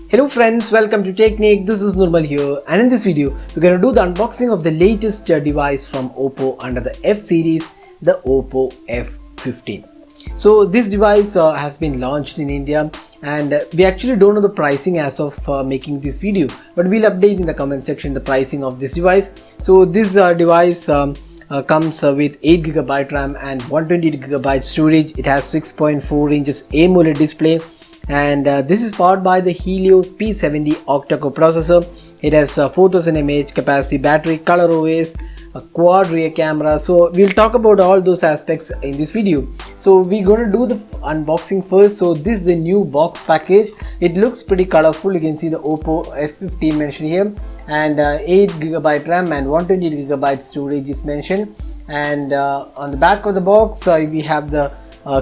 Hello friends, welcome to Technique. This is Nirmal here, and in this video we're going to do the unboxing of the latest device from Oppo under the F series, the Oppo F15. So this device has been launched in India, and we actually don't know the pricing as of making this video, but we'll update in the comment section the pricing of this device. So this device comes with 8GB RAM and 128GB storage. It has 6.4 inches AMOLED display, and this is powered by the Helio P70 octa-core processor. It has 4000 mAh capacity battery, color OS, a quad rear camera. So we'll talk about all those aspects in this video. So we're going to do the unboxing first. So this is the new box package. It looks pretty colorful. You can see the Oppo F15 mentioned here, and 8GB RAM and 128GB storage is mentioned. And on the back of the box we have the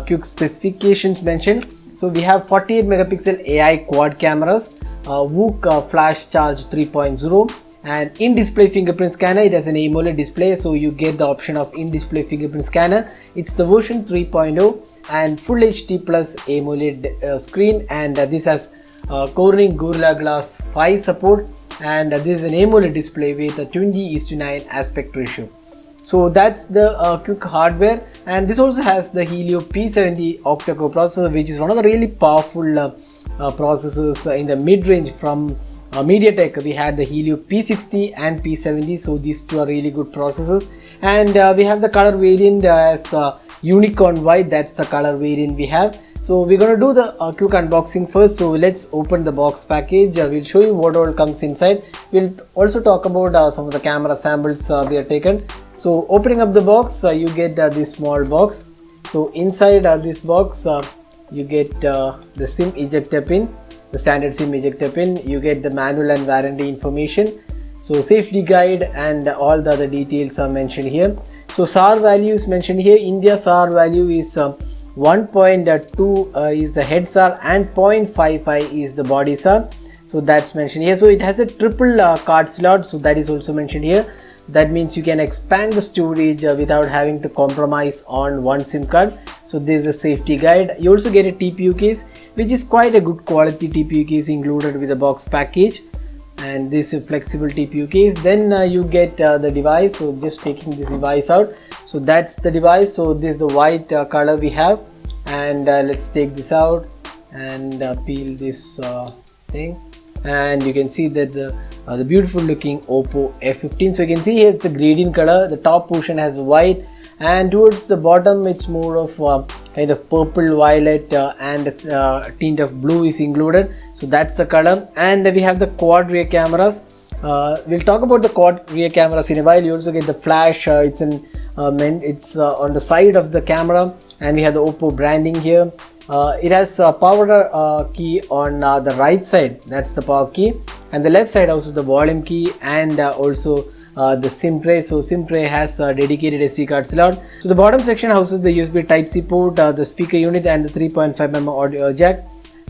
quick specifications mentioned. So we have 48 megapixel AI quad cameras, VOOC flash charge 3.0, and in-display fingerprint scanner. It has an AMOLED display, so you get the option of in-display fingerprint scanner. It's the version 3.0 and full HD plus AMOLED screen, and this has Corning Gorilla Glass 5 support, and this is an AMOLED display with a 20:9 aspect ratio. So that's the quick hardware, and this also has the Helio P70 octa-core processor, which is one of the really powerful processors in the mid-range from MediaTek. We had the Helio P60 and P70, so these two are really good processors. And we have the color variant as unicorn white. That's the color variant we have. So we're going to do the quick unboxing first. So let's open the box package. We'll show you what all comes inside. We'll also talk about some of the camera samples we have taken. So opening up the box, you get this small box. So inside this box you get the SIM ejector pin, the standard SIM ejector pin. You get the manual and warranty information, so safety guide, and all the other details are mentioned here. So SAR value is mentioned here. India SAR value is 1.2 is the head SAR, and 0.55 is the body SAR. So that's mentioned here. So it has a triple card slot, so that is also mentioned here. That means you can expand the storage without having to compromise on one SIM card. So this is a safety guide. You also get a TPU case, which is quite a good quality TPU case included with the box package, and this is a flexible TPU case. Then you get the device. So just taking this device out, so that's the device. So this is the white color we have, and let's take this out and peel this thing, and you can see that the beautiful looking Oppo F15. So you can see here it's a gradient color. The top portion has white, and towards the bottom it's more of kind of purple violet, and a tint of blue is included. So that's the color. And we have the quad rear cameras. We'll talk about the quad rear cameras in a while. You also get the flash. It's on the side of the camera, and we have the Oppo branding here. It has a power key on the right side. That's the power key, and the left side houses the volume key, and also the SIM tray. So SIM tray has a dedicated SD card slot. So the bottom section houses the USB Type-C port, the speaker unit, and the 3.5mm audio jack.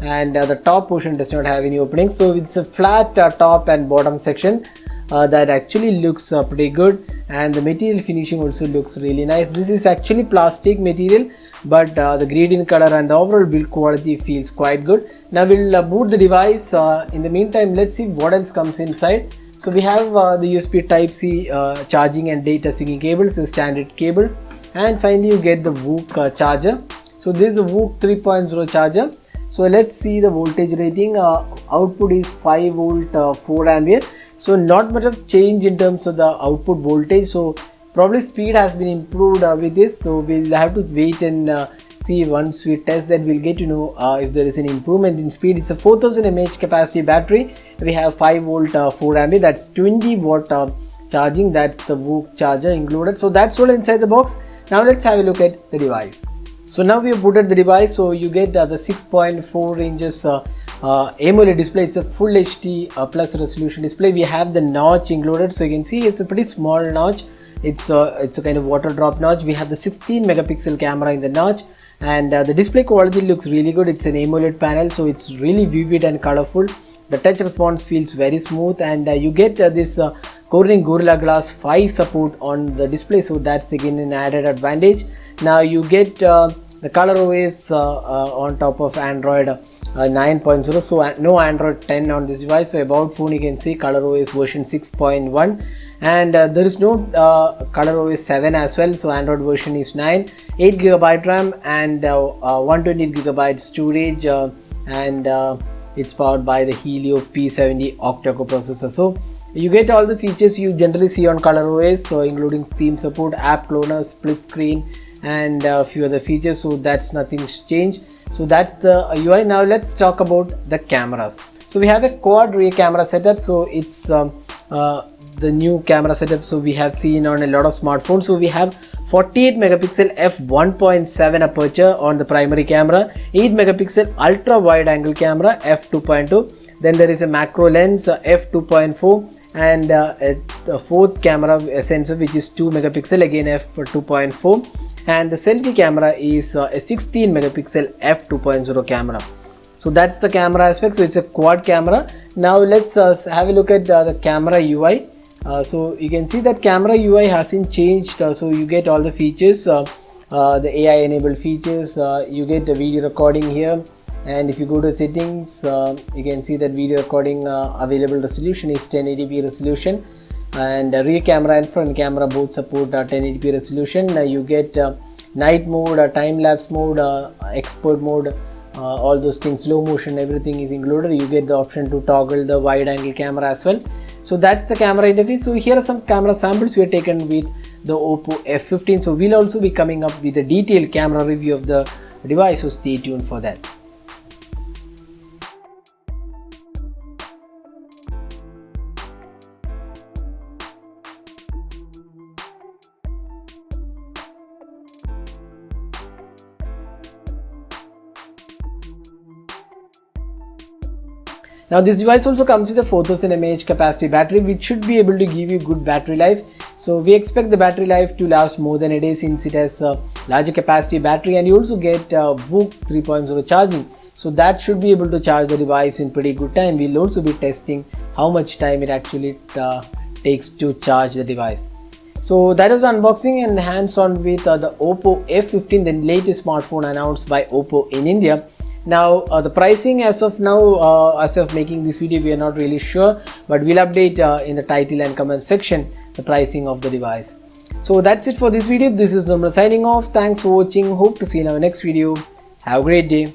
And the top portion does not have any openings. So it's a flat top and bottom section that actually looks pretty good, and the material finishing also looks really nice. This is actually plastic material, but the gradient color and the overall build quality feels quite good. Now we'll boot the device. In the meantime, let's see what else comes inside. So we have the USB Type-C charging and data syncing cables, the standard cable, and finally you get the VOOC charger. So this is the VOOC 3.0 charger. So let's see the voltage rating. Output is 5 volt 4 ampere. So not much of change in terms of the output voltage. So probably speed has been improved with this. So we'll have to wait and see. Once we test that, we'll get to know if there is an improvement in speed. It's a 4000 mAh capacity battery. We have 5 volt 4 ampere. That's 20 watt charging. That's the VOOC charger included. So that's all inside the box. Now let's have a look at the device. So now we have booted the device. So you get the 6.4 inches AMOLED display. It's a full HD plus resolution display. We have the notch included. So you can see it's a pretty small notch. It's a kind of water drop notch. We have the 16 megapixel camera in the notch, and the display quality looks really good. It's an AMOLED panel, so it's really vivid and colorful. The touch response feels very smooth, and you get this Corning Gorilla Glass 5 support on the display, so that's again an added advantage. Now you get the color OS on top of Android 9.0, so no Android 10 on this device. So about phone you can see ColorOS version 6.1, and there is no ColorOS 7 as well. So Android version is 9, 8GB RAM and 128GB storage, and it's powered by the Helio P70 octa-core processor. So you get all the features you generally see on ColorOS, so including theme support, app cloner, split screen, and a few other features. So that's nothing's changed. So that's the UI. Now let's talk about the cameras. So we have a quad rear camera setup. So it's the new camera setup so we have seen on a lot of smartphones. So we have 48 megapixel f1.7 aperture on the primary camera, 8 megapixel ultra wide angle camera f2.2, then there is a macro lens f2.4, and a fourth camera sensor which is 2 megapixel, again f2.4, and the selfie camera is a 16 megapixel f2.0 camera. So that's the camera aspect. So it's a quad camera. Now let's have a look at the camera UI. So you can see that camera UI hasn't changed. So you get all the features, the AI enabled features, you get the video recording here, and if you go to settings, you can see that video recording available resolution is 1080p resolution, and rear camera and front camera both support 1080p resolution. You get night mode, time lapse mode, expert mode, all those things, slow motion, everything is included. You get the option to toggle the wide angle camera as well. So that's the camera interface. So here are some camera samples we have taken with the Oppo F15. So we'll also be coming up with a detailed camera review of the device, so stay tuned for that. Now this device also comes with a 4000 mAh capacity battery, which should be able to give you good battery life. So we expect the battery life to last more than a day since it has a larger capacity battery, and you also get VOOC 3.0 charging. So that should be able to charge the device in pretty good time. We'll also be testing how much time it actually takes to charge the device. So that was unboxing and hands-on with the Oppo F15, the latest smartphone announced by Oppo in India. Now the pricing as of now, as of making this video, we are not really sure, but we'll update in the title and comment section the pricing of the device. So that's it for this video. This is Nirmal signing off. Thanks for watching. Hope to see you in our next video. Have a great day.